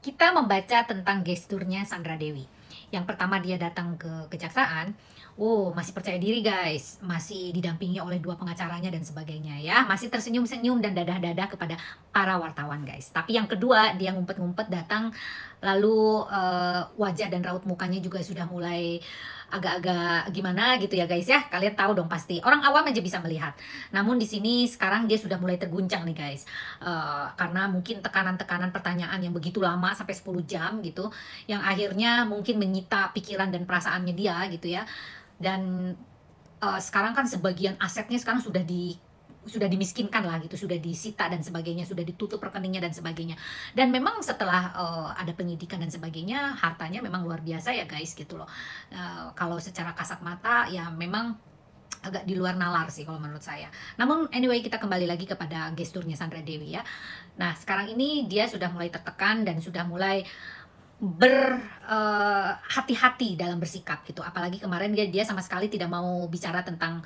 kita membaca tentang gesturnya Sandra Dewi. Yang pertama dia datang ke kejaksaan, masih percaya diri guys, masih didampingi oleh dua pengacaranya dan sebagainya ya, masih tersenyum-senyum dan dadah-dadah kepada para wartawan guys. Tapi yang kedua dia ngumpet-ngumpet datang, lalu wajah dan raut mukanya juga sudah mulai agak-agak gimana gitu ya guys ya. Kalian tahu dong pasti, orang awam aja bisa melihat. Namun di sini sekarang dia sudah mulai terguncang nih guys, karena mungkin tekanan-tekanan pertanyaan yang begitu lama sampai 10 jam gitu, yang akhirnya mungkin menyita pikiran dan perasaannya dia gitu ya. Dan sekarang kan sebagian asetnya sekarang sudah dimiskinkan lah gitu, sudah disita dan sebagainya, sudah ditutup rekeningnya dan sebagainya. Dan memang setelah ada penyidikan dan sebagainya, hartanya memang luar biasa ya guys gitu loh. Kalau secara kasat mata ya memang agak di luar nalar sih kalau menurut saya. Namun anyway, kita kembali lagi kepada gesturnya Sandra Dewi ya. Nah sekarang ini dia sudah mulai tertekan dan sudah mulai berhati-hati dalam bersikap gitu. Apalagi kemarin dia sama sekali tidak mau bicara tentang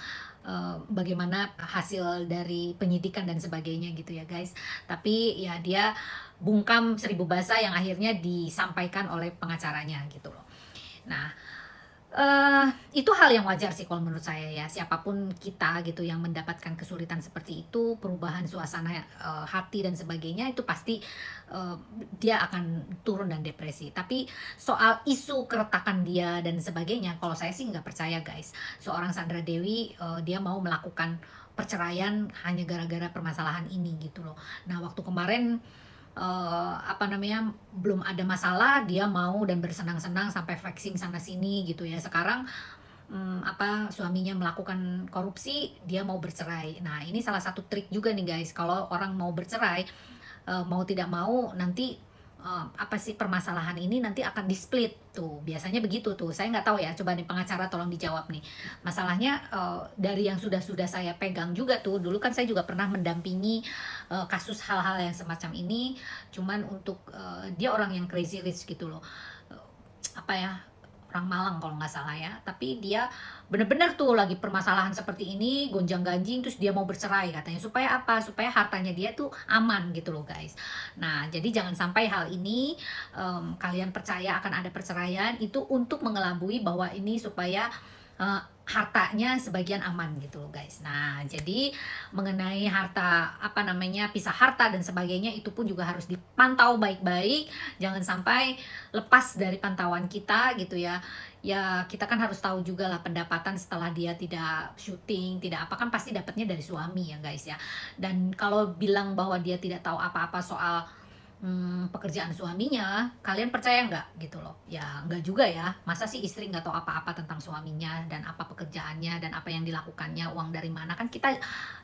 bagaimana hasil dari penyidikan dan sebagainya gitu ya guys. Tapi ya dia bungkam 1000 bahasa yang akhirnya disampaikan oleh pengacaranya gitu loh. Nah itu hal yang wajar sih kalau menurut saya ya. Siapapun kita gitu yang mendapatkan kesulitan seperti itu, perubahan suasana hati dan sebagainya, itu pasti dia akan turun dan depresi. Tapi soal isu keretakan dia dan sebagainya, kalau saya sih nggak percaya guys. Seorang Sandra Dewi dia mau melakukan perceraian hanya gara-gara permasalahan ini gitu loh. Nah waktu kemarin belum ada masalah dia mau dan bersenang-senang sampai flexing sana sini gitu ya. Sekarang suaminya melakukan korupsi, dia mau bercerai. Nah ini salah satu trik juga nih guys, kalau orang mau bercerai, mau tidak mau nanti permasalahan ini nanti akan di-split tuh, biasanya begitu tuh. Saya nggak tahu ya, coba nih pengacara tolong dijawab nih. Masalahnya dari yang sudah saya pegang juga tuh, dulu kan saya juga pernah mendampingi kasus hal-hal yang semacam ini, cuman untuk dia orang yang crazy rich gitu loh, orang Malang kalau nggak salah ya. Tapi dia bener-bener tuh lagi permasalahan seperti ini, gonjang-ganjing, terus dia mau bercerai katanya. Supaya apa? Supaya hartanya dia tuh aman gitu loh guys. Nah jadi jangan sampai hal ini kalian percaya akan ada perceraian itu untuk mengelabui bahwa ini supaya hartanya sebagian aman gitu loh guys. Nah jadi mengenai harta pisah harta dan sebagainya, itu pun juga harus dipantau baik-baik, jangan sampai lepas dari pantauan kita gitu ya. Ya kita kan harus tahu juga lah pendapatan setelah dia tidak syuting, tidak apa, kan pasti dapatnya dari suami ya guys ya. Dan kalau bilang bahwa dia tidak tahu apa-apa soal pekerjaan suaminya, kalian percaya nggak gitu loh? Ya nggak juga ya, masa sih istri nggak tahu apa-apa tentang suaminya dan apa pekerjaannya dan apa yang dilakukannya, uang dari mana. Kan kita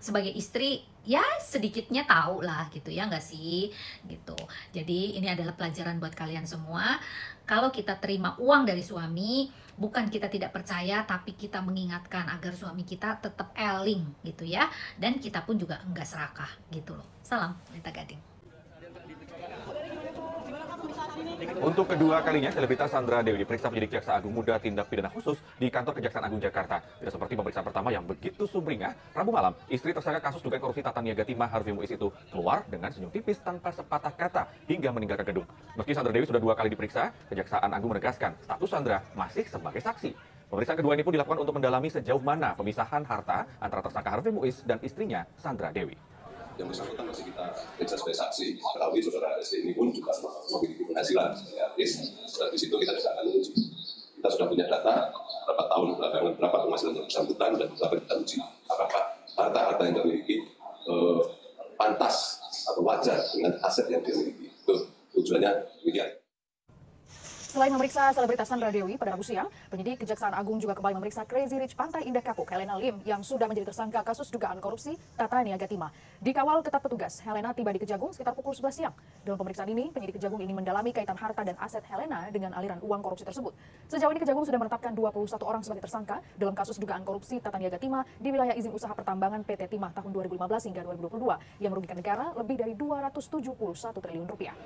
sebagai istri ya sedikitnya tahu lah gitu ya, nggak sih gitu. Jadi ini adalah pelajaran buat kalian semua. Kalau kita terima uang dari suami, bukan kita tidak percaya, tapi kita mengingatkan agar suami kita tetap eling gitu ya, dan kita pun juga enggak serakah gitu loh. Salam Lita Gading. Untuk kedua kalinya, selebritas Sandra Dewi diperiksa penyidik Jaksa Agung Muda Tindak Pidana Khusus di kantor Kejaksaan Agung Jakarta. Tidak seperti pemeriksaan pertama yang begitu sumringah, Rabu malam, istri tersangka kasus dugaan korupsi Tata Niaga Timah Harvey Muiz itu keluar dengan senyum tipis tanpa sepatah kata hingga meninggalkan gedung. Meski Sandra Dewi sudah 2 kali diperiksa, Kejaksaan Agung menegaskan status Sandra masih sebagai saksi. Pemeriksaan kedua ini pun dilakukan untuk mendalami sejauh mana pemisahan harta antara tersangka Harvey Muiz dan istrinya Sandra Dewi. Yang bersangkutan masih kita periksa sebagai saksi. Ketahui saudara SD ini pun juga memiliki penghasilan artis. Di situ kita bisa akan uji. Kita sudah punya data berapa tahun belakangan, berapa penghasilan yang bersangkutan, dan dapat kita uji apakah harta-harta yang dia miliki pantas atau wajar dengan aset yang dia miliki. Itu tujuannya demikian. Selain memeriksa selebritas Sandra Dewi pada Rabu siang, penyidik Kejaksaan Agung juga kembali memeriksa Crazy Rich Pantai Indah Kapuk, Helena Lim, yang sudah menjadi tersangka kasus dugaan korupsi Tata Niaga Timah. Dikawal ketat petugas, Helena tiba di Kejagung sekitar pukul 11 siang. Dalam pemeriksaan ini, penyidik Kejagung ingin mendalami kaitan harta dan aset Helena dengan aliran uang korupsi tersebut. Sejauh ini Kejagung sudah menetapkan 21 orang sebagai tersangka dalam kasus dugaan korupsi Tata Niaga Timah di wilayah izin usaha pertambangan PT Timah tahun 2015 hingga 2022 yang merugikan negara lebih dari 271 triliun rupiah.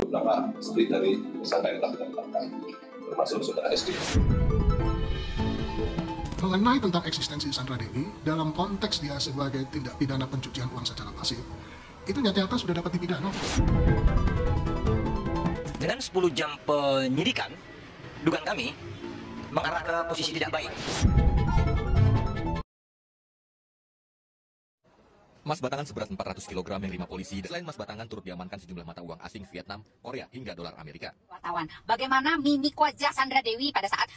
Beberapa istri dari tersangka yang telah kita tetapkan, termasuk saudara SD. Mengenai tentang eksistensi Sandra Dewi dalam konteks dia sebagai tindak pidana pencucian uang secara pasif, itu nyata-nyata sudah dapat dipidana. Dengan 10 jam penyidikan, dugaan kami mengarah ke posisi tidak baik. Emas batangan seberat 400 kg yang 5 polisi. Selain emas batangan, turut diamankan sejumlah mata uang asing Vietnam, Korea, hingga dolar Amerika. Wartawan, bagaimana mimik wajah Sandra Dewi pada saat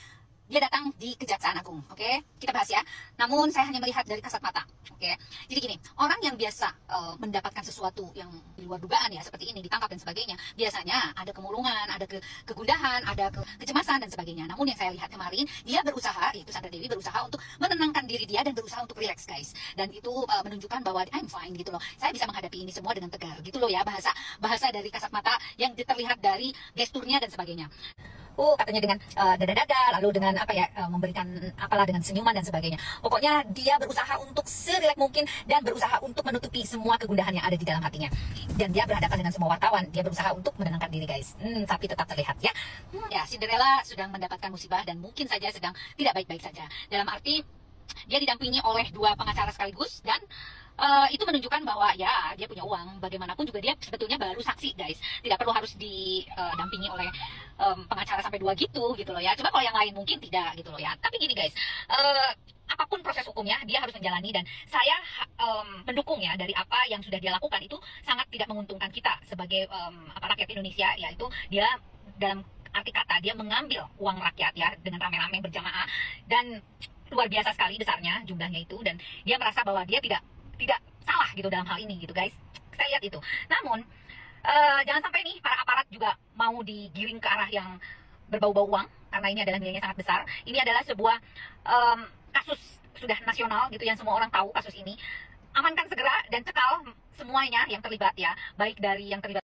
dia datang di Kejaksaan Agung, oke? Kita bahas ya. Namun saya hanya melihat dari kasat mata, oke? Jadi gini, orang yang biasa mendapatkan sesuatu yang di luar dugaan ya, seperti ini, ditangkap dan sebagainya, biasanya ada kemurungan, ada kegundahan, ada kecemasan dan sebagainya. Namun yang saya lihat kemarin, dia berusaha, yaitu Sandra Dewi berusaha untuk menenangkan diri dia dan berusaha untuk relax, guys. Dan itu menunjukkan bahwa I'm fine gitu loh. Saya bisa menghadapi ini semua dengan tegar gitu loh ya, bahasa dari kasat mata yang terlihat dari gesturnya dan sebagainya. Katanya dengan dada-dada, lalu dengan apa ya, memberikan apalah dengan senyuman dan sebagainya. Pokoknya dia berusaha untuk serileks mungkin dan berusaha untuk menutupi semua kegundahan yang ada di dalam hatinya. Dan dia berhadapan dengan semua wartawan, dia berusaha untuk menenangkan diri, guys. Tapi tetap terlihat ya. Ya, Cinderella sedang mendapatkan musibah dan mungkin saja sedang tidak baik-baik saja. Dalam arti dia didampingi oleh 2 pengacara sekaligus dan itu menunjukkan bahwa ya dia punya uang. Bagaimanapun juga dia sebetulnya baru saksi, guys. Tidak perlu harus didampingi oleh pengacara sampai 2 gitu loh ya. Coba kalau yang lain mungkin tidak gitu loh ya. Tapi gini, guys, apapun proses hukumnya dia harus menjalani dan saya mendukung ya dari apa yang sudah dia lakukan. Itu sangat tidak menguntungkan kita sebagai rakyat Indonesia, yaitu dia dalam arti kata dia mengambil uang rakyat ya dengan rame-rame berjamaah dan luar biasa sekali besarnya jumlahnya itu, dan dia merasa bahwa dia tidak salah gitu dalam hal ini gitu, guys. Saya lihat itu. Namun jangan sampai nih para aparat juga mau digiring ke arah yang berbau-bau uang, karena ini adalah nilainya sangat besar. Ini adalah sebuah kasus sudah nasional gitu yang semua orang tahu kasus ini. Amankan segera dan cekal semuanya yang terlibat ya, baik dari yang terlibat